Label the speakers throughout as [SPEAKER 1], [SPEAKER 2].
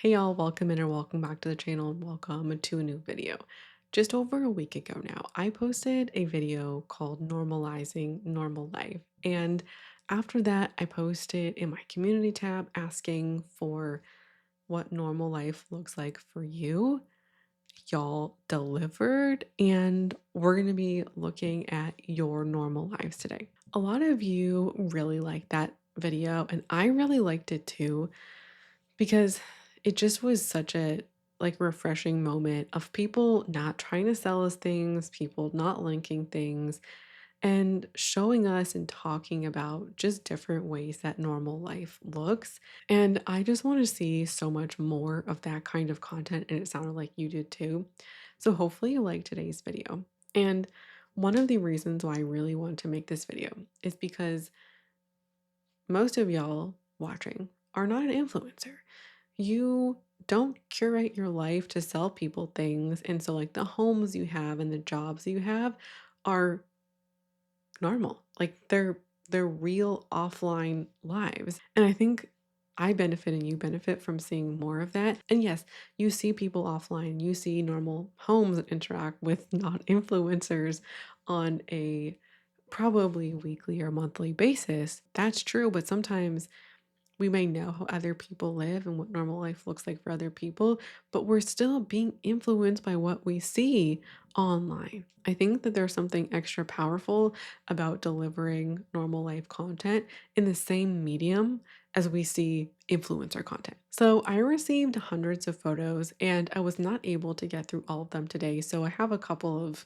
[SPEAKER 1] Hey y'all, welcome in or welcome back to the channel and welcome to a new video. Just over a week ago now, I posted a video called Normalizing Normal Life. And after that, I posted in my community tab asking for what normal life looks like for you. Y'all delivered, and we're going to be looking at your normal lives today. A lot of you really liked that video, and I really liked it too because it just was such a refreshing moment of people not trying to sell us things, people not linking things, and showing us and talking about just different ways that normal life looks. And I just want to see so much more of that kind of content, and it sounded like you did too. So hopefully you like today's video. And one of the reasons why I really want to make this video is because most of y'all watching are not an influencer. You don't curate your life to sell people things. And so, like, the homes you have and the jobs you have are normal. Like, they're real offline lives. And I think I benefit and you benefit from seeing more of that. And yes, you see people offline, you see normal homes that interact with not influencers on a probably weekly or monthly basis. That's true, but sometimes we may know how other people live and what normal life looks like for other people, but we're still being influenced by what we see online. I think that there's something extra powerful about delivering normal life content in the same medium as we see influencer content. So I received hundreds of photos and I was not able to get through all of them today. So I have a couple of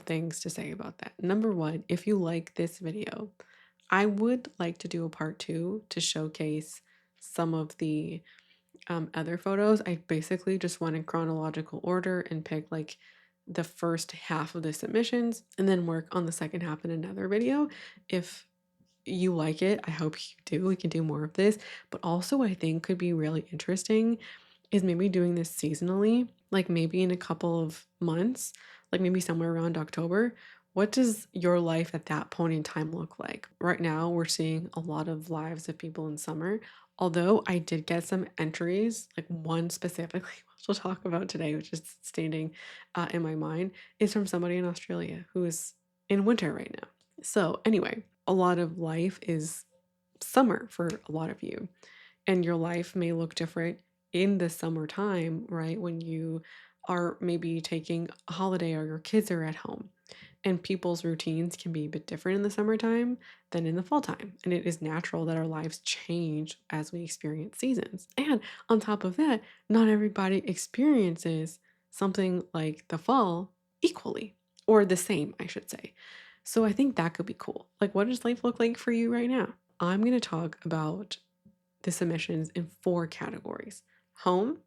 [SPEAKER 1] things to say about that. Number one, if you like this video, I would like to do a part two to showcase some of the other photos. I basically just went in chronological order and picked like the first half of the submissions and then work on the second half in another video. If you like it, I hope you do. We can do more of this. But also, I think could be really interesting is maybe doing this seasonally, like maybe in a couple of months, like maybe somewhere around October. What does your life at that point in time look like? Right now, we're seeing a lot of lives of people in summer. Although I did get some entries, like one specifically, which we'll talk about today, which is standing in my mind, is from somebody in Australia who is in winter right now. So, anyway, a lot of life is summer for a lot of you, and your life may look different in the summertime, right? When you are maybe taking a holiday or your kids are at home. And people's routines can be a bit different in the summertime than in the fall time. And it is natural that our lives change as we experience seasons. And on top of that, not everybody experiences something like the fall equally or the same, I should say. So I think that could be cool. Like, what does life look like for you right now? I'm going to talk about the submissions in four categories: home,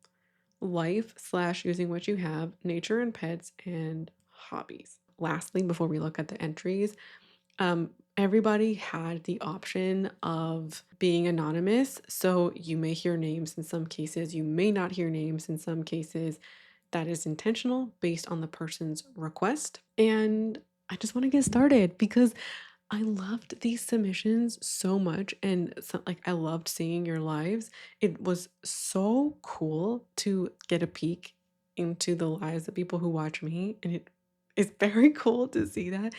[SPEAKER 1] life slash using what you have, nature and pets, and hobbies. Lastly, before we look at the entries, everybody had the option of being anonymous. So you may hear names in some cases, you may not hear names in some cases. That is intentional based on the person's request. And I just want to get started because I loved these submissions so much, and so, like, I loved seeing your lives. It was so cool to get a peek into the lives of people who watch me, and it is very cool to see that.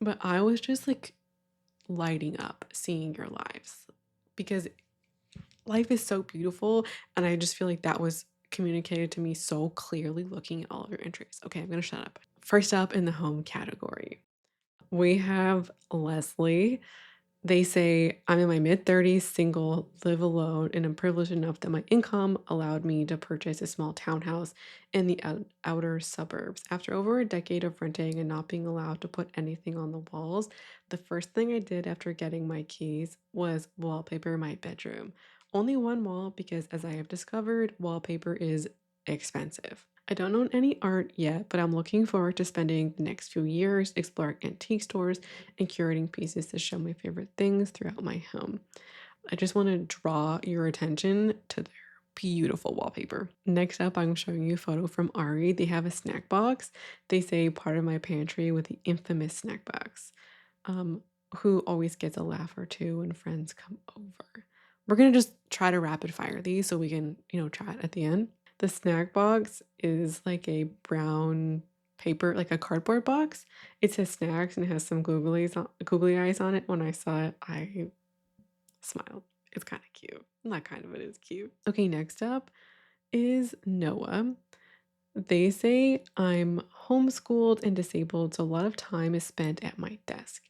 [SPEAKER 1] But I was just like lighting up seeing your lives because life is so beautiful, and I just feel like that was communicated to me so clearly looking at all of your entries. Okay, I'm gonna shut up. First up in the home category, we have Leslie. They say, I'm in my mid 30s, single, live alone, and I'm privileged enough that my income allowed me to purchase a small townhouse in the outer suburbs. After over a decade of renting and not being allowed to put anything on the walls, the first thing I did after getting my keys was wallpaper my bedroom. Only one wall because, as I have discovered, wallpaper is expensive. I don't own any art yet, but I'm looking forward to spending the next few years exploring antique stores and curating pieces to show my favorite things throughout my home. I just want to draw your attention to their beautiful wallpaper. Next up, I'm showing you a photo from Ari. They have a snack box. They say part of my pantry with the infamous snack box, who always gets a laugh or two when friends come over. We're gonna just try to rapid fire these so we can, chat at the end. The snack box is like a brown paper, like a cardboard box. It says snacks and it has some googly eyes on it. When I saw it, I smiled. It's kind of cute. Not kind of, it is cute. Okay, next up is Noah. They say I'm homeschooled and disabled, so a lot of time is spent at my desk.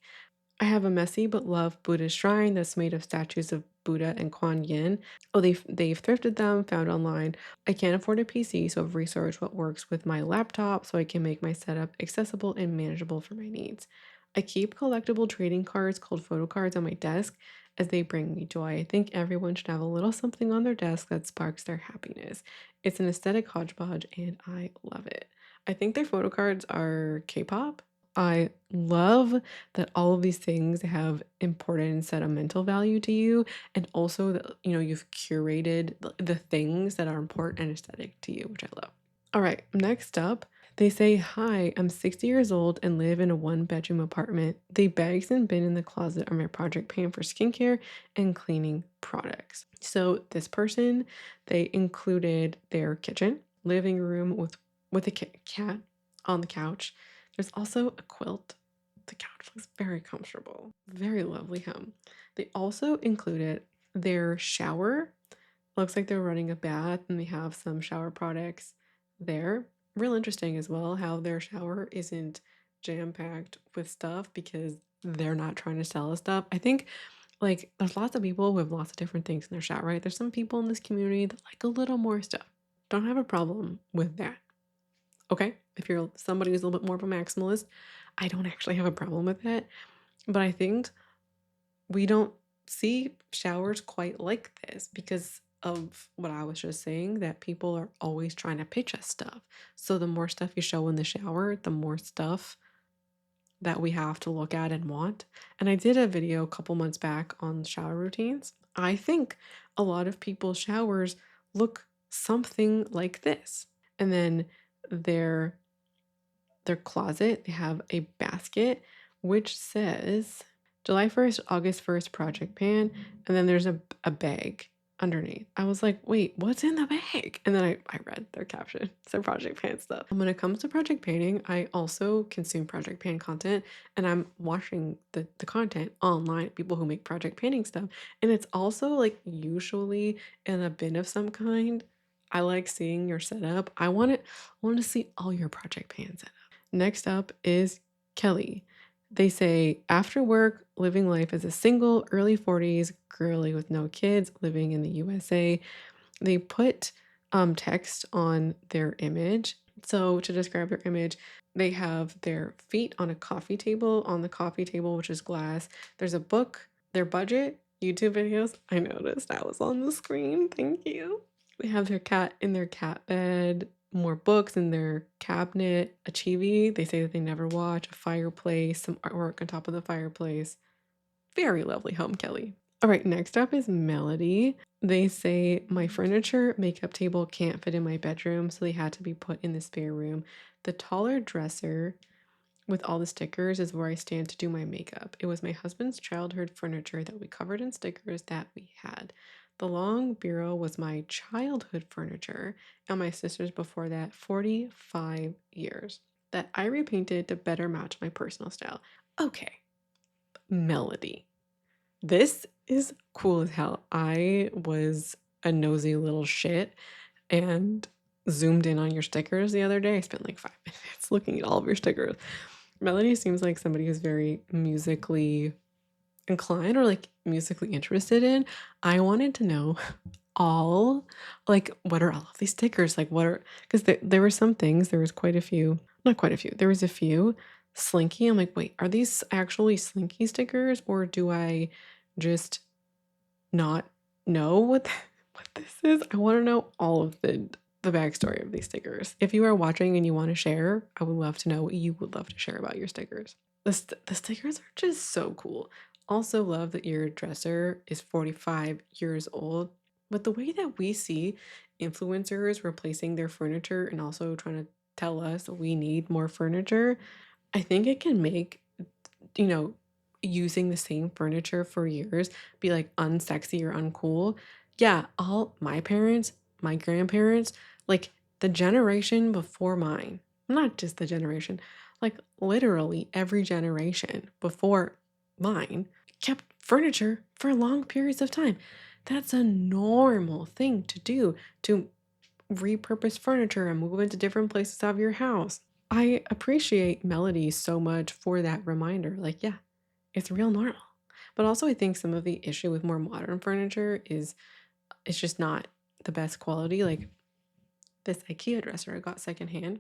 [SPEAKER 1] I have a messy but loved Buddhist shrine that's made of statues of Buddha and Kuan Yin. Oh, they've thrifted them, found online. I can't afford a PC, so I've researched what works with my laptop so I can make my setup accessible and manageable for my needs. I keep collectible trading cards called photo cards on my desk as they bring me joy. I think everyone should have a little something on their desk that sparks their happiness. It's an aesthetic hodgepodge and I love it. I think their photo cards are K-pop. I love that all of these things have important and sentimental value to you, and also that you've curated the things that are important and aesthetic to you, which I love. All right, next up, they say, "Hi, I'm 60 years old and live in a one-bedroom apartment. The bags and bin in the closet are my project pan for skincare and cleaning products." So this person, they included their kitchen, living room with a cat on the couch. There's also a quilt. The couch looks very comfortable, very lovely home. They also included their shower. Looks like they're running a bath and they have some shower products there. Real interesting as well how their shower isn't jam-packed with stuff because they're not trying to sell us stuff. I think like there's lots of people who have lots of different things in their shower, right? There's some people in this community that like a little more stuff. Don't have a problem with that. Okay? If you're somebody who's a little bit more of a maximalist, I don't actually have a problem with that. But I think we don't see showers quite like this because of what I was just saying, that people are always trying to pitch us stuff. So the more stuff you show in the shower, the more stuff that we have to look at and want. And I did a video a couple months back on shower routines. I think a lot of people's showers look something like this. And then their their closet, they have a basket which says July 1st, August 1st project pan, and then there's a bag underneath. I was like, wait, what's in the bag? And then I read their caption. It's their project pan stuff. And when it comes to project painting, I also consume project pan content and I'm watching the content online, people who make project painting stuff. And it's also like usually in a bin of some kind. I like seeing your setup. I want to see all your project pans. Next up is Kelly. They say, after work, living life as a single, early 40s girly with no kids living in the USA. They put text on their image. So, to describe their image, they have their feet on a coffee table. On the coffee table, which is glass, there's a book, their budget, YouTube videos. I noticed that was on the screen. Thank you. They have their cat in their cat bed, more books in their cabinet, a TV they say that they never watch, a fireplace, some artwork on top of the fireplace. Very lovely home, Kelly. All right, next up is Melody. They say my furniture makeup table can't fit in my bedroom, so they had to be put in the spare room. The taller dresser with all the stickers is where I stand to do my makeup. It was my husband's childhood furniture that we covered in stickers that we had. The long bureau was my childhood furniture, and my sister's before that 45 years that I repainted to better match my personal style. Okay, Melody. This is cool as hell. I was a nosy little shit and zoomed in on your stickers the other day. I spent like 5 minutes looking at all of your stickers. Melody seems like somebody who's very musically inclined or like musically interested in. I wanted to know all like what are all of these stickers? Like what are because there were some things, there was quite a few, not quite a few, there was a few. Slinky. I'm like, wait, are these actually Slinky stickers or do I just not know what what this is? I want to know all of the backstory of these stickers. If you are watching and you want to share, I would love to know what you would love to share about your stickers. The stickers are just so cool. Also love that your dresser is 45 years old. But the way that we see influencers replacing their furniture and also trying to tell us we need more furniture, I think it can make, you know, using the same furniture for years be like unsexy or uncool. Yeah, all my parents, my grandparents, like the generation before mine, not just the generation, like literally every generation before mine kept furniture for long periods of time. That's a normal thing to do, to repurpose furniture and move into different places of your house. I appreciate Melody so much for that reminder. Like, yeah, it's real normal. But also, I think some of the issue with more modern furniture is it's just not the best quality. Like this IKEA dresser I got secondhand,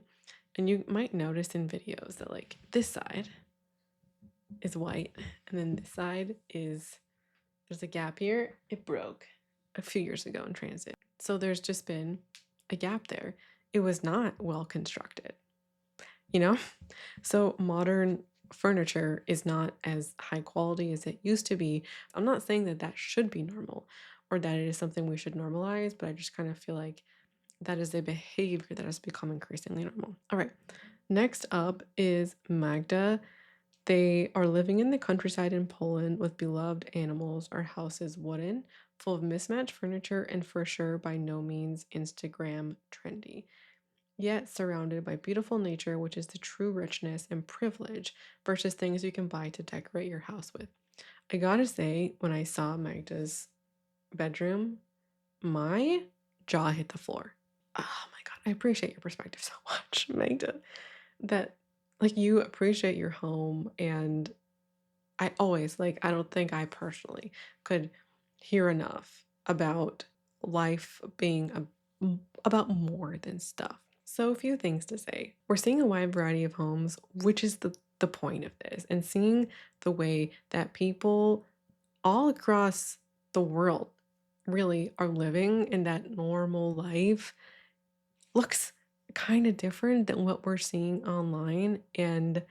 [SPEAKER 1] and you might notice in videos that like this side is white, and then this side is there's a gap here. It broke a few years ago in transit, so there's just been a gap there. It was not well constructed, you know. So modern furniture is not as high quality as it used to be. I'm not saying that that should be normal or that it is something we should normalize, but I just kind of feel like that is a behavior that has become increasingly normal. All right. Next up is Magda. They are living in the countryside in Poland with beloved animals. Our house is wooden, full of mismatched furniture, and for sure by no means Instagram trendy, yet surrounded by beautiful nature, which is the true richness and privilege versus things you can buy to decorate your house with. I gotta say, when I saw Magda's bedroom, my jaw hit the floor. Oh my God, I appreciate your perspective so much, Magda. That, like, you appreciate your home, and I always, like, I don't think I personally could hear enough about life being about more than stuff. So, a few things to say. We're seeing a wide variety of homes, which is the point of this, and seeing the way that people all across the world really are living in that normal life looks kind of different than what we're seeing online. And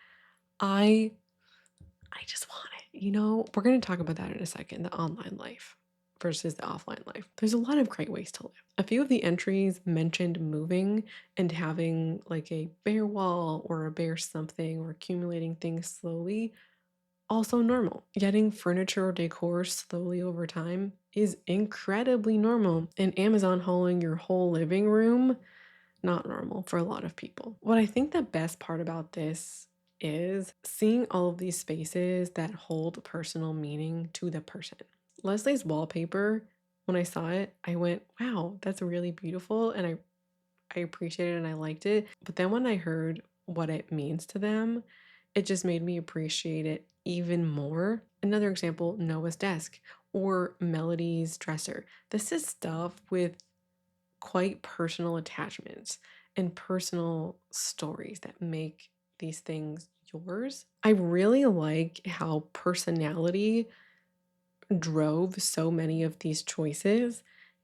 [SPEAKER 1] I I just want it. We're going to talk about that in a second, the online life versus the offline life. There's a lot of great ways to live. A few of the entries mentioned moving and having like a bare wall or a bare something or accumulating things slowly. Also normal. Getting furniture or decor slowly over time is incredibly normal. And Amazon hauling your whole living room, not normal for a lot of people. What I think the best part about this is seeing all of these spaces that hold personal meaning to the person. Leslie's wallpaper, when I saw it, I went, wow, that's really beautiful. And I appreciated it and I liked it. But then when I heard what it means to them, it just made me appreciate it even more. Another example, Noah's desk or Melody's dresser. This is stuff with quite personal attachments and personal stories that make these things yours. I really like how personality drove so many of these choices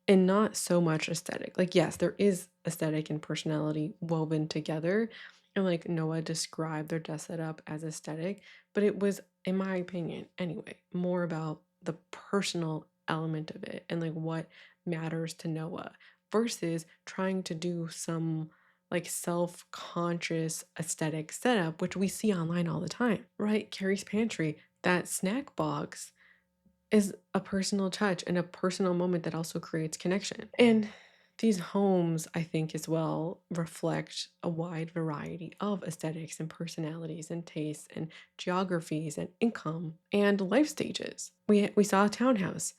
[SPEAKER 1] and not so much aesthetic. Like, yes, there is aesthetic and personality woven together. And like Noah described their desk setup as aesthetic, but it was, in my opinion, anyway, more about the personal element of it and like what matters to Noah versus trying to do some like self-conscious aesthetic setup, which we see online all the time, right? Carrie's Pantry, that snack box is a personal touch and a personal moment that also creates connection. And these homes, I think, as well, reflect a wide variety of aesthetics and personalities and tastes and geographies and income and life stages. We saw a townhouse.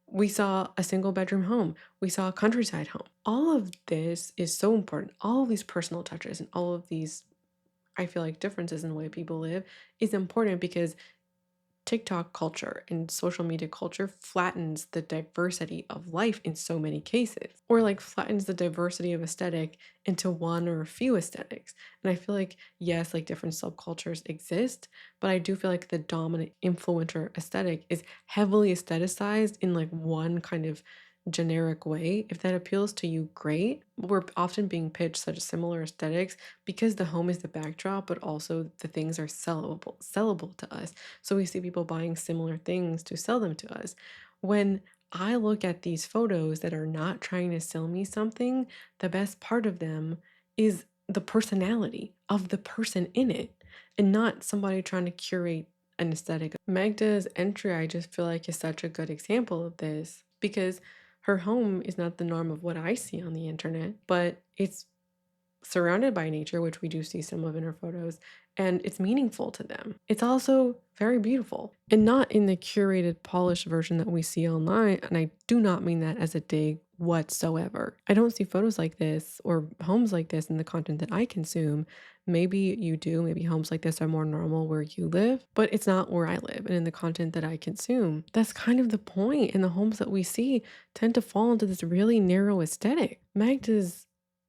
[SPEAKER 1] We saw a single bedroom home. We saw a countryside home. All of this is so important. All of these personal touches and all of these, I feel like, differences in the way people live is important because TikTok culture and social media culture flattens the diversity of life in so many cases, or like flattens the diversity of aesthetic into one or a few aesthetics. And I feel like, yes, like different subcultures exist, but I do feel like the dominant influencer aesthetic is heavily aestheticized in like one kind of generic way. If that appeals to you, great. We're often being pitched such similar aesthetics because the home is the backdrop, but also the things are sellable to us. So we see people buying similar things to sell them to us. When I look at these photos that are not trying to sell me something, the best part of them is the personality of the person in it and not somebody trying to curate an aesthetic. Magda's entry, I just feel like is such a good example of this because her home is not the norm of what I see on the internet, but it's surrounded by nature, which we do see some of in her photos, and it's meaningful to them. It's also very beautiful and not in the curated, polished version that we see online. And I do not mean that as a dig whatsoever. I don't see photos like this or homes like this in the content that I consume. Maybe you do, maybe homes like this are more normal where you live, but it's not where I live and in the content that I consume. That's kind of the point. And the homes that we see tend to fall into this really narrow aesthetic. Magda's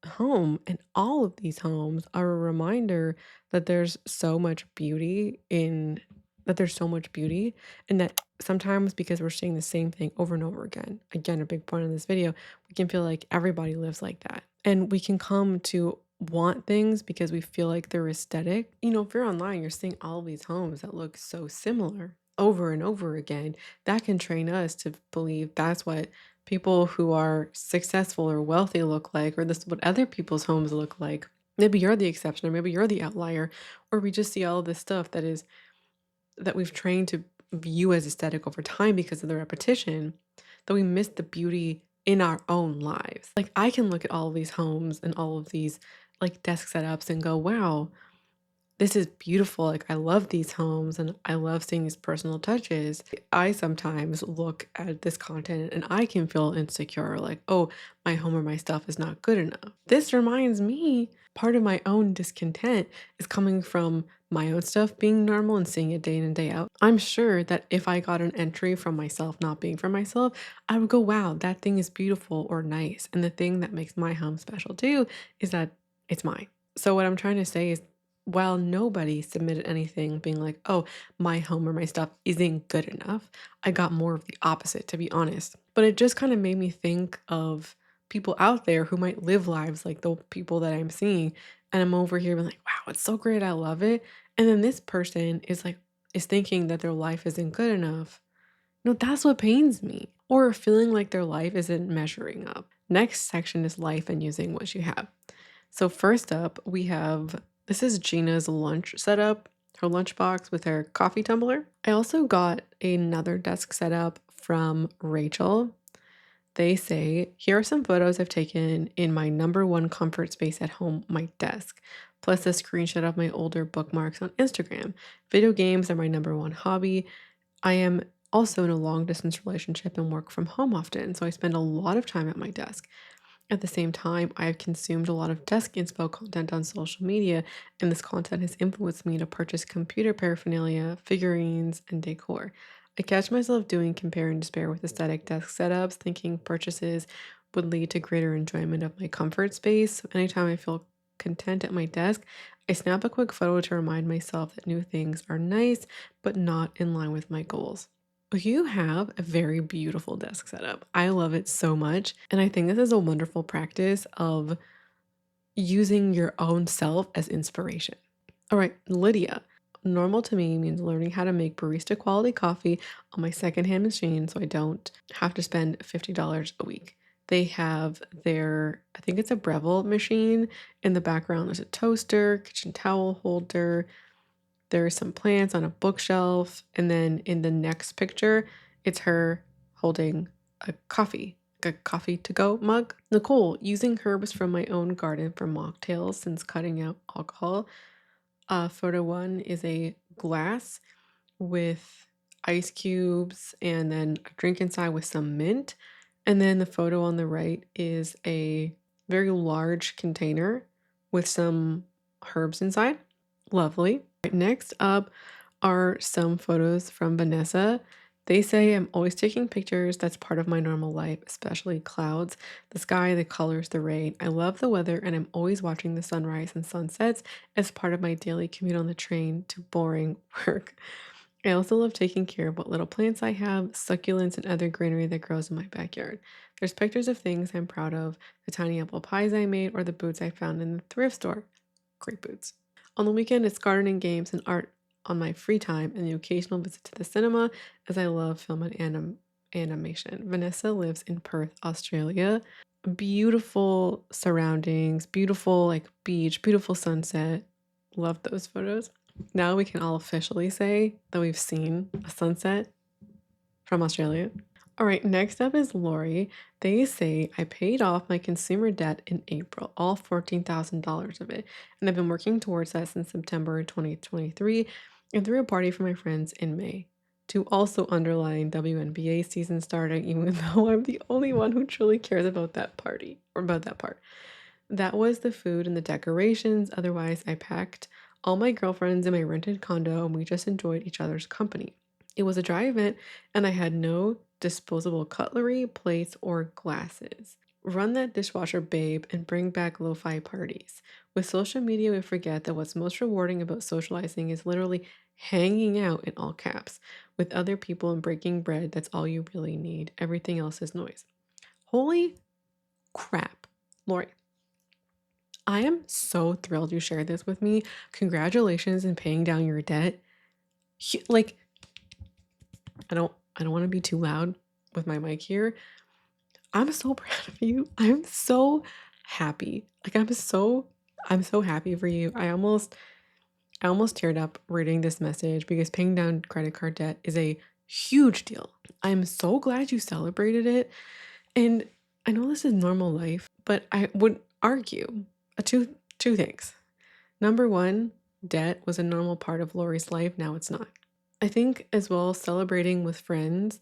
[SPEAKER 1] home and all of these homes are a reminder that there's so much beauty in that there's so much beauty and that sometimes because we're seeing the same thing over and over again a big point in this video, we can feel like everybody lives like that and we can come to want things because we feel like they're aesthetic. If you're online, you're seeing all of these homes that look so similar over and over again. That can train us to believe that's what people who are successful or wealthy look like, or this is what other people's homes look like. Maybe you're the exception, or maybe you're the outlier, or we just see all of this stuff that we've trained to view as aesthetic over time because of the repetition, that we miss the beauty in our own lives. Like I can look at all of these homes and all of these like desk setups and go, wow, this is beautiful. Like, I love these homes and I love seeing these personal touches. I sometimes look at this content and I can feel insecure, like, oh, my home or my stuff is not good enough. This reminds me part of my own discontent is coming from my own stuff being normal and seeing it day in and day out. I'm sure that if I got an entry from myself not being for myself, I would go, wow, that thing is beautiful or nice. And the thing that makes my home special too is that it's mine. So, what I'm trying to say is, while nobody submitted anything being like, oh, my home or my stuff isn't good enough, I got more of the opposite, to be honest. But it just kind of made me think of people out there who might live lives like the people that I'm seeing. And I'm over here being like, wow, it's so great. I love it. And then this person is thinking that their life isn't good enough. No, that's what pains me. Or feeling like their life isn't measuring up. Next section is life and using what you have. So first up, we have this is Gina's lunch setup, her lunchbox with her coffee tumbler. I also got another desk setup from Rachel. They say, here are some photos I've taken in my number one comfort space at home, my desk, plus a screenshot of my older bookmarks on Instagram. Video games are my number one hobby. I am also in a long distance relationship and work from home often, so I spend a lot of time at my desk. At the same time, I have consumed a lot of desk inspo content on social media, and this content has influenced me to purchase computer paraphernalia, figurines, and decor. I catch myself doing compare and despair with aesthetic desk setups, thinking purchases would lead to greater enjoyment of my comfort space. So anytime I feel content at my desk, I snap a quick photo to remind myself that new things are nice, but not in line with my goals. You have a very beautiful desk setup. I love it so much. And I think this is a wonderful practice of using your own self as inspiration. All right, Lydia. Normal to me means learning how to make barista quality coffee on my secondhand machine so I don't have to spend $50 a week. They have I think it's a Breville machine. In the background, there's a toaster, kitchen towel holder, there are some plants on a bookshelf, and then in the next picture, it's her holding a coffee, like a coffee to go mug. Nicole, using herbs from my own garden for mocktails since cutting out alcohol. Photo one is a glass with ice cubes and then a drink inside with some mint. And then the photo on the right is a very large container with some herbs inside. Lovely. Right, next up are some photos from Vanessa. They say I'm always taking pictures. That's part of my normal life, especially clouds, the sky, the colors, the rain. I love the weather and I'm always watching the sunrise and sunsets as part of my daily commute on the train to boring work. I also love taking care of what little plants I have, succulents, and other greenery that grows in my backyard. There's pictures of things I'm proud of, the tiny apple pies I made, or the boots I found in the thrift store. Great boots. On the weekend, it's gardening, games, and art on my free time, and the occasional visit to the cinema, as I love film and animation. Vanessa lives in Perth, Australia. Beautiful surroundings, beautiful like beach, beautiful sunset. Love those photos. Now we can all officially say that we've seen a sunset from Australia. All right, next up is Lori. They say I paid off my consumer debt in April, all $14,000 of it, and I've been working towards that since September 2023 and threw a party for my friends in May. To also underline WNBA season starting, even though I'm the only one who truly cares about that party or about that part. That was the food and the decorations. Otherwise, I packed all my girlfriends in my rented condo and we just enjoyed each other's company. It was a dry event and I had no disposable cutlery, plates, or glasses. Run that dishwasher, babe, and bring back lo fi parties. With social media, we forget that what's most rewarding about socializing is literally hanging out in all caps with other people and breaking bread. That's all you really need. Everything else is noise. Holy crap, Lori. I am so thrilled you shared this with me. Congratulations in paying down your debt. Like, I don't want to be too loud with my mic here. I'm so proud of you. I'm so happy. Like I'm so happy for you. I almost teared up reading this message because paying down credit card debt is a huge deal. I'm so glad you celebrated it. And I know this is normal life, but I would argue two things. Number one, debt was a normal part of Lori's life. Now it's not. I think as well, celebrating with friends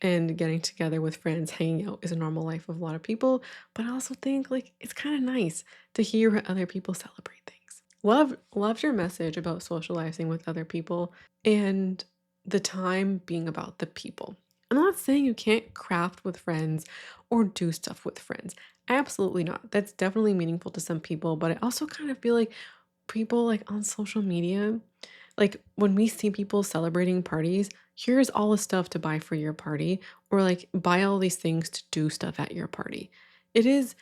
[SPEAKER 1] and getting together with friends, hanging out is a normal life of a lot of people. But I also think like it's kind of nice to hear how other people celebrate things. Loved your message about socializing with other people and the time being about the people. I'm not saying you can't craft with friends or do stuff with friends. Absolutely not. That's definitely meaningful to some people, but I also kind of feel like people like on social media, like when we see people celebrating parties, here's all the stuff to buy for your party, or like buy all these things to do stuff at your party. It is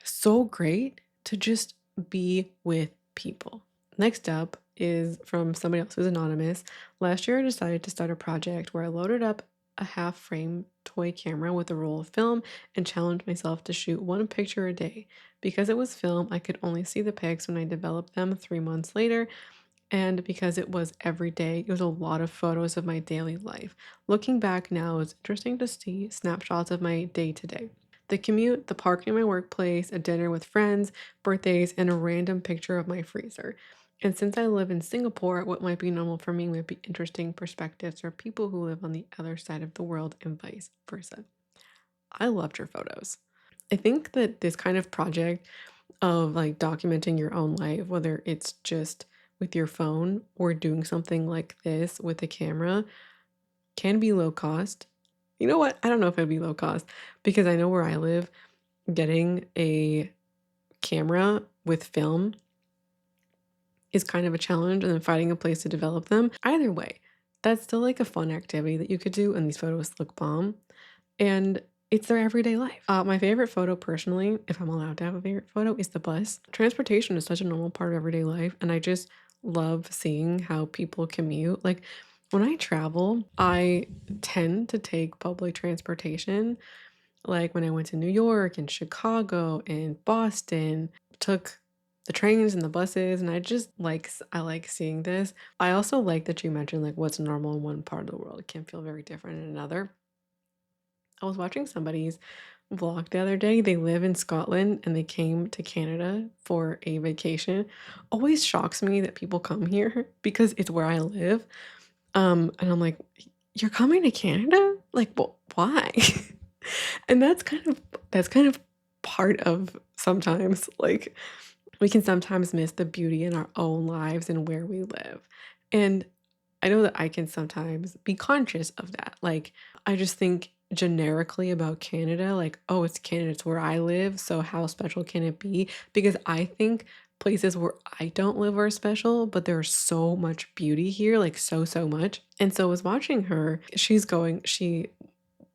[SPEAKER 1] so great to just be with people. Next up is from somebody else who's anonymous. Last year, I decided to start a project where I loaded up a half frame toy camera with a roll of film and challenged myself to shoot one picture a day. Because it was film, I could only see the pics when I developed them 3 months later. And because it was every day, it was a lot of photos of my daily life. Looking back now, it's interesting to see snapshots of my day to day. The commute, the parking in my workplace, a dinner with friends, birthdays, and a random picture of my freezer. And since I live in Singapore, what might be normal for me might be interesting perspectives for people who live on the other side of the world and vice versa. I loved your photos. I think that this kind of project of like documenting your own life, whether it's just with your phone or doing something like this with a camera, can be low cost. You know what? I don't know if it'd be low cost because I know where I live, getting a camera with film is kind of a challenge and then finding a place to develop them. Either way, that's still like a fun activity that you could do, and these photos look bomb. And it's their everyday life. My favorite photo, personally, if I'm allowed to have a favorite photo, is the bus. Transportation is such a normal part of everyday life, and I just love seeing how people commute. Like when I travel, I tend to take public transportation. Like when I went to New York and Chicago and Boston, took the trains and the buses, and I like seeing this. I also like that you mentioned like what's normal in one part of the world can feel very different in another. I was watching somebody's vlog the other day. They live in Scotland and they came to Canada for a vacation. Always shocks me that people come here because it's where I live. And I'm like, you're coming to Canada? Like, well, why? And that's kind of part of sometimes like we can sometimes miss the beauty in our own lives and where we live. And I know that I can sometimes be conscious of that. Like, I just think generically about Canada, like, oh, it's Canada, it's where I live. So, how special can it be? Because I think places where I don't live are special, but there's so much beauty here, like, so much. And so, I was watching her, she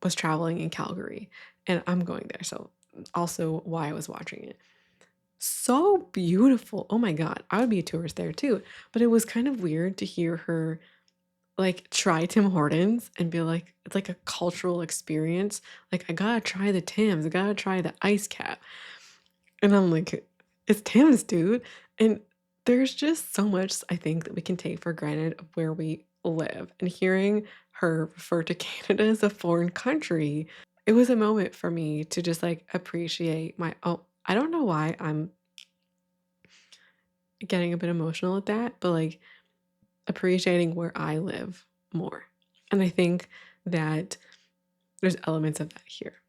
[SPEAKER 1] was traveling in Calgary, and I'm going there. So, also why I was watching it. So beautiful. Oh my God. I would be a tourist there too. But it was kind of weird to hear her like try Tim Hortons and be like, it's like a cultural experience. Like, I gotta try the Tims, I gotta try the ice cap. And I'm like, it's Tim's, dude. And There's just so much I think that we can take for granted of where we live, and hearing her refer to Canada as a foreign country, it was a moment for me to just, like, appreciate my oh, I don't know why I'm getting a bit emotional at that, but, like, appreciating where I live more, and I think that there's elements of that here.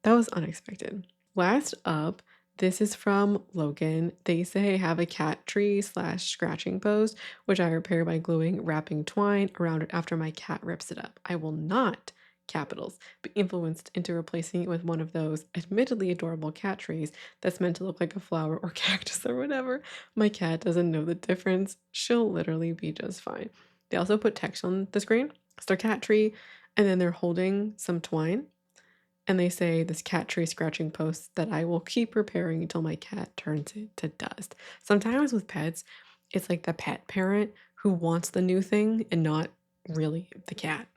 [SPEAKER 1] That was unexpected. Last up, this is from Logan. They say have a cat tree slash scratching post, which I repair by gluing wrapping twine around it after my cat rips it up. I will not, capitals, be influenced into replacing it with one of those admittedly adorable cat trees that's meant to look like a flower or cactus or whatever. My cat doesn't know the difference. She'll literally be just fine. They also put text on the screen. It's their cat tree, and then they're holding some twine and they say this cat tree scratching post that I will keep repairing until my cat turns it to dust. Sometimes with pets, it's like the pet parent who wants the new thing and not really the cat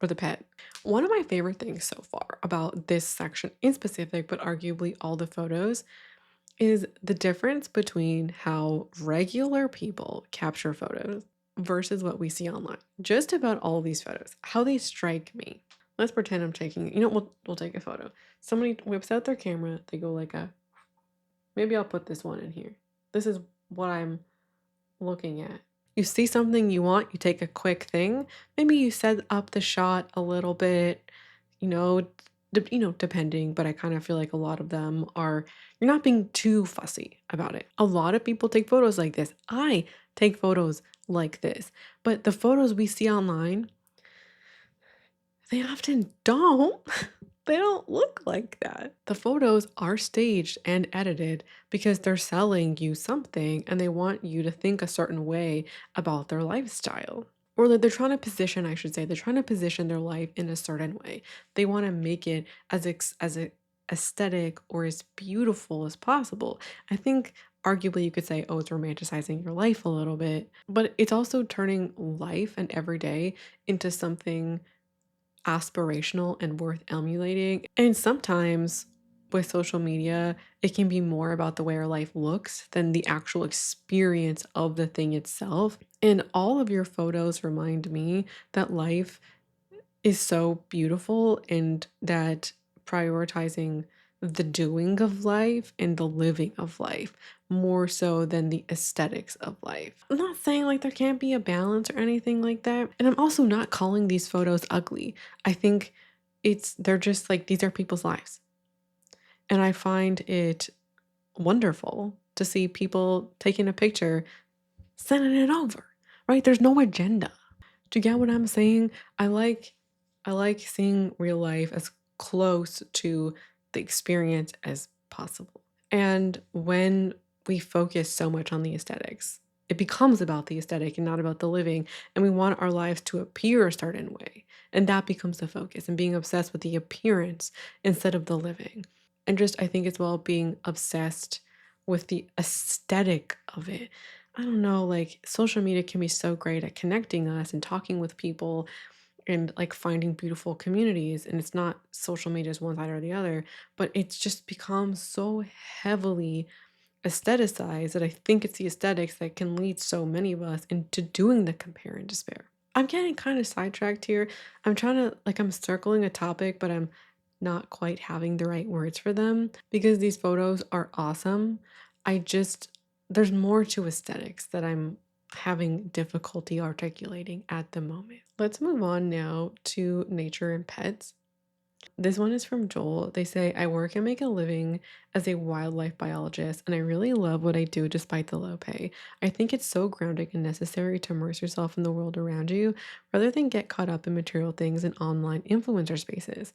[SPEAKER 1] or the pet. One of my favorite things so far about this section in specific, but arguably all the photos, is the difference between how regular people capture photos versus what we see online. Just about all of these photos, how they strike me. Let's pretend I'm taking, we'll take a photo. Somebody whips out their camera, they go like maybe I'll put this one in here. This is what I'm looking at. You see something you want, you take a quick thing. Maybe you set up the shot a little bit, you know, depending, but I kind of feel like a lot of them are, you're not being too fussy about it. A lot of people take photos like this. I take photos like this, but the photos we see online, they often don't. They don't look like that. The photos are staged and edited because they're selling you something and they want you to think a certain way about their lifestyle. Or that they're trying to position, I should say, they're trying to position their life in a certain way. They want to make it aesthetic or as beautiful as possible. I think arguably you could say, oh, it's romanticizing your life a little bit, but it's also turning life and everyday into something aspirational and worth emulating. And sometimes with social media, it can be more about the way our life looks than the actual experience of the thing itself. And all of your photos remind me that life is so beautiful and that prioritizing the doing of life and the living of life more so than the aesthetics of life. I'm not saying like there can't be a balance or anything like that. And I'm also not calling these photos ugly. I think they're just like these are people's lives. And I find it wonderful to see people taking a picture, sending it over, right? There's no agenda. Do you get what I'm saying? I like seeing real life as close to the experience as possible. And when we focus so much on the aesthetics, it becomes about the aesthetic and not about the living. And we want our lives to appear a certain way. And that becomes the focus and being obsessed with the appearance instead of the living. And just, I think it's well being obsessed with the aesthetic of it. I don't know, like social media can be so great at connecting us and talking with people and like finding beautiful communities. And it's not social media is one side or the other, but it's just become so heavily aestheticized that I think it's the aesthetics that can lead so many of us into doing the compare and despair. I'm getting kind of sidetracked here. I'm trying to, like, I'm circling a topic, but I'm not quite having the right words for them because these photos are awesome. There's more to aesthetics that I'm having difficulty articulating at the moment. Let's move on now to nature and pets. This one is from Joel. They say, I work and make a living as a wildlife biologist, and I really love what I do despite the low pay. I think it's so grounding and necessary to immerse yourself in the world around you rather than get caught up in material things and online influencer spaces.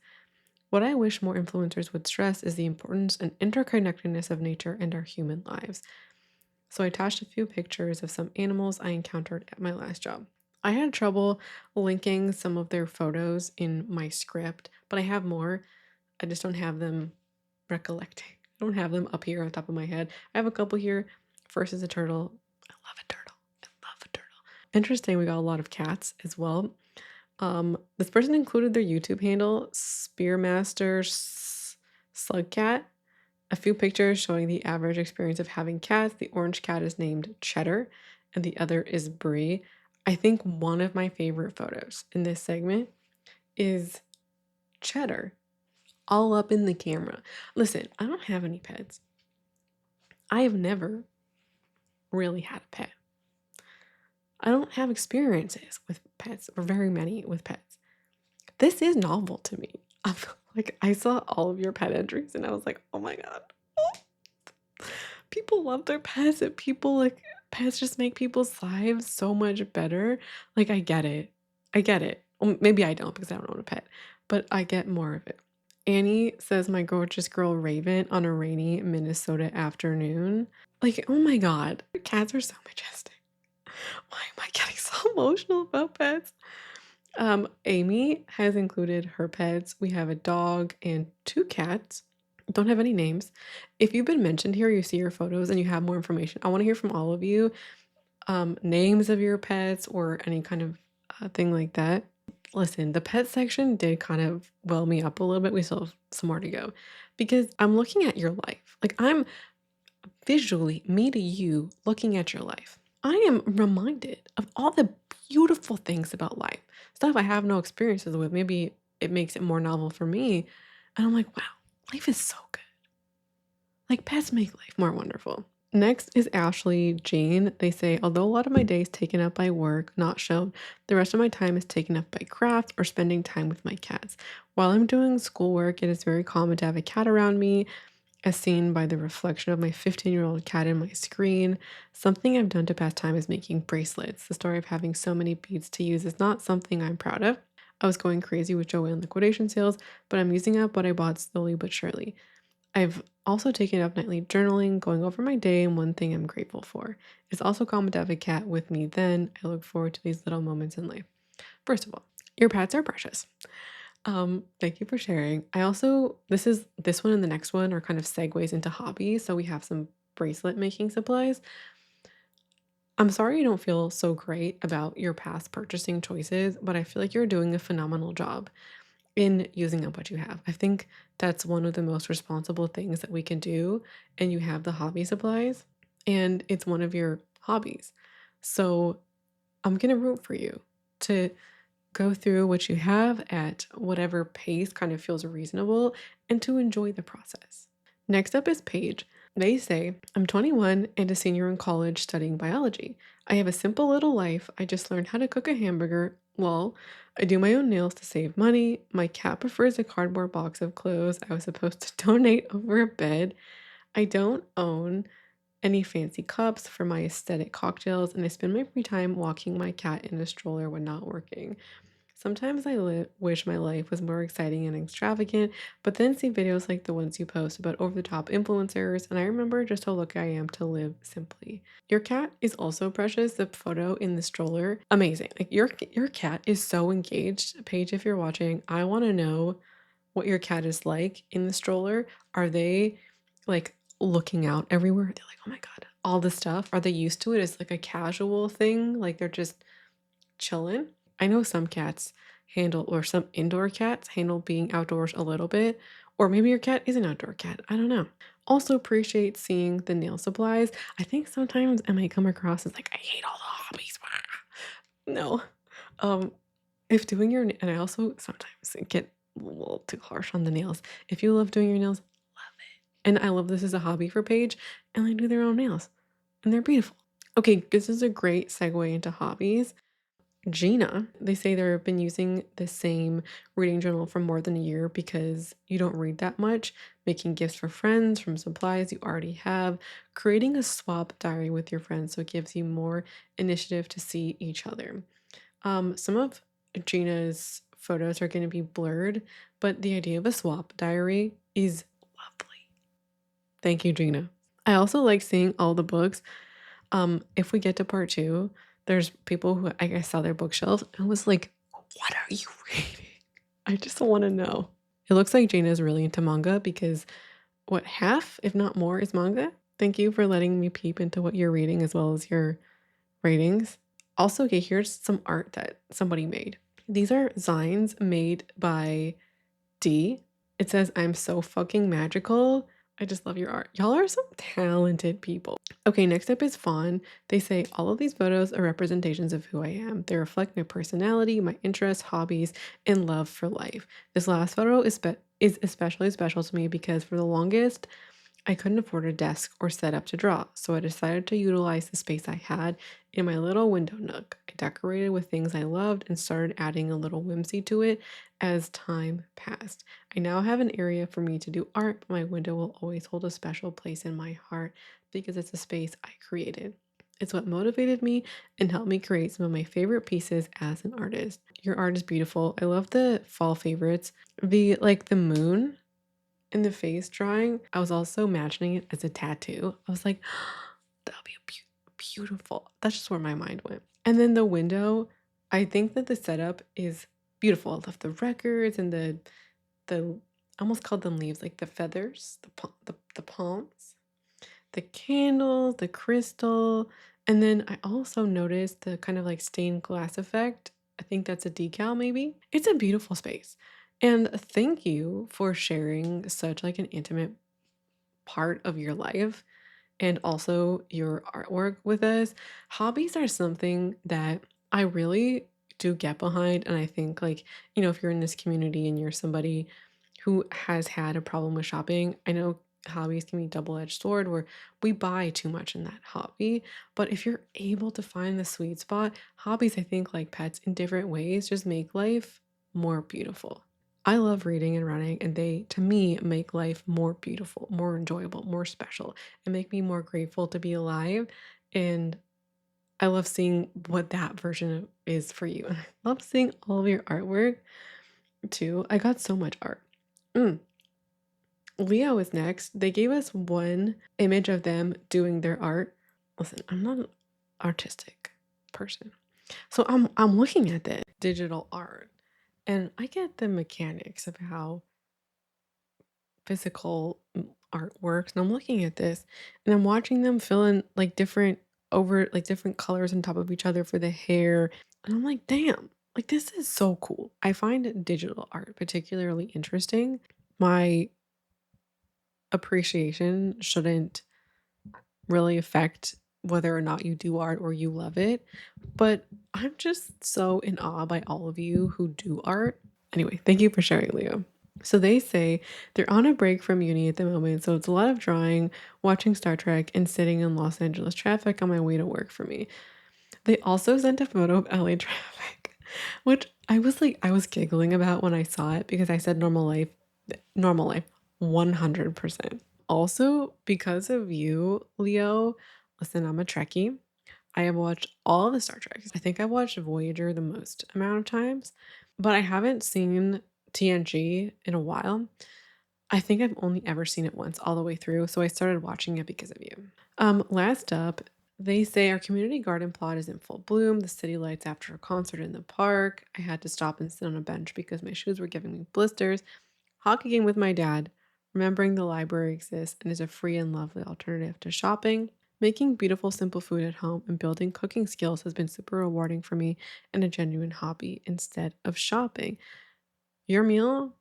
[SPEAKER 1] What I wish more influencers would stress is the importance and interconnectedness of nature and our human lives. So I attached a few pictures of some animals I encountered at my last job. I had trouble linking some of their photos in my script, but I have more. I just don't have them recollecting. I don't have them up here on top of my head. I have a couple here. First is a turtle. I love a turtle. I love a turtle. Interesting, we got a lot of cats as well. This person included their YouTube handle, Spearmaster Slugcat. A few pictures showing the average experience of having cats. The orange cat is named Cheddar, and the other is Brie. I think one of my favorite photos in this segment is Cheddar all up in the camera. Listen, I don't have any pets. I have never really had a pet. I don't have experiences with pets or very many with pets. This is novel to me. Like I saw all of your pet entries and I was like, oh my God. People love their pets and people like pets just make people's lives so much better. Like I get it. I get it. Well, maybe I don't because I don't own a pet, but I get more of it. Annie says my gorgeous girl Raven on a rainy Minnesota afternoon. Like, oh my God, cats are so majestic. Why am I getting so emotional about pets? Amy has included her pets. We have a dog and 2 cats. Don't have any names. If you've been mentioned here, you see your photos and you have more information. I want to hear from all of you, names of your pets or any kind of thing like that. Listen, the pet section did kind of well me up a little bit. We still have some more to go because I'm looking at your life. Like I'm visually, me to you, looking at your life. I am reminded of all the beautiful things about life, stuff I have no experiences with. Maybe it makes it more novel for me. And I'm like, wow, life is so good. Like pets make life more wonderful. Next is Ashley Jane. They say, although a lot of my day is taken up by work, not shown, the rest of my time is taken up by craft or spending time with my cats. While I'm doing schoolwork, it is very common to have a cat around me, as seen by the reflection of my 15-year-old cat in my screen. Something I've done to pass time is making bracelets. The story of having so many beads to use is not something I'm proud of. I was going crazy with Joanne liquidation sales, but I'm using up what I bought slowly but surely. I've also taken up nightly journaling, going over my day and one thing I'm grateful for. It's also common to have a cat with me then. I look forward to these little moments in life. First of all, your pets are precious. Thank you for sharing. I also this one and the next one are kind of segues into hobbies. So we have some bracelet making supplies. I'm sorry you don't feel so great about your past purchasing choices, but I feel like you're doing a phenomenal job in using up what you have. I think that's one of the most responsible things that we can do. And you have the hobby supplies, and it's one of your hobbies. So I'm gonna root for you to go through what you have at whatever pace kind of feels reasonable and to enjoy the process. Next up is Paige. They say, I'm 21 and a senior in college studying biology. I have a simple little life. I just learned how to cook a hamburger. Well, I do my own nails to save money. My cat prefers a cardboard box of clothes I was supposed to donate over a bed. I don't own any fancy cups for my aesthetic cocktails, and I spend my free time walking my cat in a stroller when not working. Sometimes I wish my life was more exciting and extravagant, but then see videos like the ones you post about over the top influencers, and I remember just how lucky I am to live simply. Your cat is also precious. The photo in the stroller, amazing. Like your cat is so engaged. Paige, if you're watching, I want to know what your cat is like in the stroller. Are they like looking out everywhere? They're like, oh my God, all the stuff. Are they used to it as like a casual thing? Like they're just chilling. I know some cats handle, or some indoor cats handle being outdoors a little bit, or maybe your cat is an outdoor cat. I don't know. Also appreciate seeing the nail supplies. I think sometimes I might come across as like, I hate all the hobbies. No. Um, if doing your, and I also sometimes get a little too harsh on the nails. If you love doing your nails, love it. And I love this as a hobby for Paige, and they do their own nails, and they're beautiful. Okay, this is a great segue into hobbies. Gina, they say they've been using the same reading journal for more than a year because you don't read that much, making gifts for friends from supplies you already have, creating a swap diary with your friends so it gives you more initiative to see each other. Some of Gina's photos are going to be blurred, but the idea of a swap diary is lovely. Thank you, Gina. I also like seeing all the books. If we get to part 2, there's people who I saw their bookshelves and was like, what are you reading? I just want to know. It looks like Gina is really into manga because what, half, if not more, is manga? Thank you for letting me peep into what you're reading as well as your ratings. Also, okay, here's some art that somebody made. These are zines made by D. It says, I'm so fucking magical. I just love your art. Y'all are some talented people. Okay, next up is fawn. They say all of these photos are representations of who I am. They reflect my personality, my interests, hobbies, and love for life. This last photo is especially special to me because for the longest, I couldn't afford a desk or setup to draw, so I decided to utilize the space I had in my little window nook. I decorated with things I loved and started adding a little whimsy to it as time passed. I now have an area for me to do art, but my window will always hold a special place in my heart because it's a space I created. It's what motivated me and helped me create some of my favorite pieces as an artist. Your art is beautiful. I love the fall favorites. The moon in the face drawing, I was also imagining it as a tattoo. I was like, that'll be beautiful. That's just where my mind went. And then the window, I think that the setup is beautiful. I love the records and the I almost called them leaves, like the feathers, the palms, the candles, the crystal, and then I also noticed the kind of like stained glass effect. I think that's a decal maybe. It's a beautiful space. And thank you for sharing such like an intimate part of your life and also your artwork with us. Hobbies are something that I really do get behind. And I think, like, if you're in this community and you're somebody who has had a problem with shopping, I know hobbies can be double-edged sword where we buy too much in that hobby. But if you're able to find the sweet spot, hobbies, I think, like pets in different ways, just make life more beautiful. I love reading and running, and they, to me, make life more beautiful, more enjoyable, more special, and make me more grateful to be alive. And I love seeing what that is for you. And I love seeing all of your artwork too. I got so much art. Mm. Leo is next. They gave us one image of them doing their art. Listen, I'm not an artistic person. So I'm looking at this digital art and I get the mechanics of how physical art works. And I'm looking at this and I'm watching them fill in like different colors on top of each other for the hair. And I'm like, damn, like this is so cool. I find digital art particularly interesting. My appreciation shouldn't really affect whether or not you do art or you love it. But I'm just so in awe by all of you who do art. Anyway, thank you for sharing, Leo. So they say they're on a break from uni at the moment, so it's a lot of drawing, watching Star Trek, and sitting in Los Angeles traffic on my way to work for me. They also sent a photo of LA traffic, which I was giggling about when I saw it because I said normal life, 100%. Also, because of you, Leo, listen, I'm a Trekkie. I have watched all the Star Treks. I think I've watched Voyager the most amount of times, but I haven't seen TNG in a while. I think I've only ever seen it once all the way through, so I started watching it because of you. Last up, they say our community garden plot is in full bloom. The city lights after a concert in the park. I had to stop and sit on a bench because my shoes were giving me blisters. Hockey game with my dad. Remembering the library exists and is a free and lovely alternative to shopping. Making beautiful, simple food at home and building cooking skills has been super rewarding for me and a genuine hobby instead of shopping. Your meal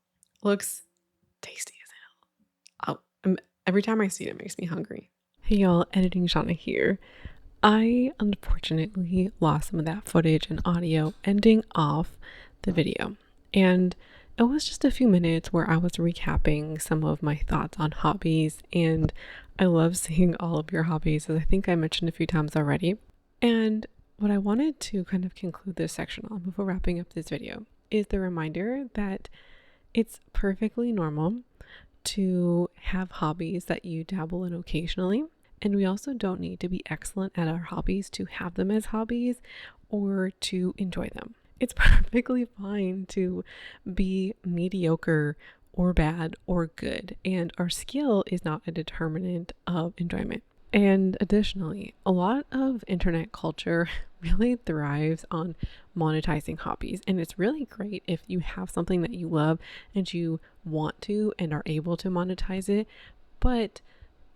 [SPEAKER 1] looks tasty as hell. Every time I see it, it makes me hungry. Hey y'all, editing Shauna here. I unfortunately lost some of that footage and audio ending off the video. And it was just a few minutes where I was recapping some of my thoughts on hobbies. And I love seeing all of your hobbies, as I think I mentioned a few times already. And what I wanted to kind of conclude this section on before wrapping up this video is the reminder that it's perfectly normal to have hobbies that you dabble in occasionally. And we also don't need to be excellent at our hobbies to have them as hobbies or to enjoy them. It's perfectly fine to be mediocre or bad or good, and our skill is not a determinant of enjoyment. And additionally, a lot of internet culture really thrives on monetizing hobbies. And it's really great if you have something that you love and you want to and are able to monetize it. But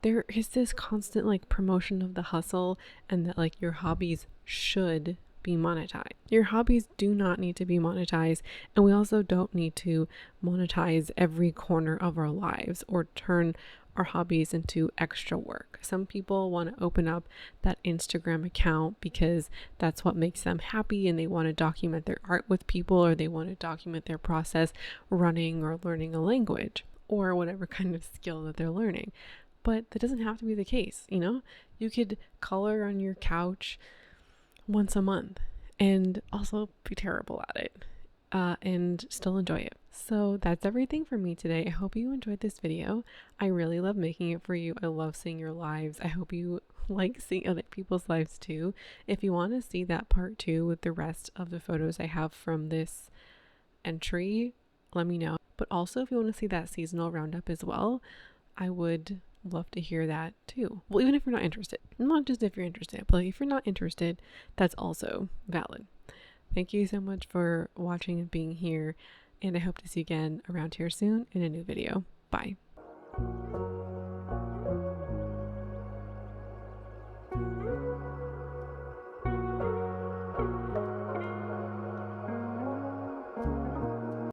[SPEAKER 1] there is this constant like promotion of the hustle and that like your hobbies should be monetized. Your hobbies do not need to be monetized, and we also don't need to monetize every corner of our lives or turn our hobbies into extra work. Some people want to open up that Instagram account because that's what makes them happy and they want to document their art with people, or they want to document their process running or learning a language or whatever kind of skill that they're learning. But that doesn't have to be the case, you know? You could color on your couch once a month and also be terrible at it and still enjoy it. So that's everything for me today. I hope you enjoyed this video. I really love making it for you. I love seeing your lives. I hope you like seeing other people's lives too. If you want to see that part 2 with the rest of the photos I have from this entry, let me know. But also, if you want to see that seasonal roundup as well, I would love to hear that too. Well, even if you're not interested, not just if you're interested, but if you're not interested, that's also valid. Thank you so much for watching and being here, and I hope to see you again around here soon in a new video. Bye.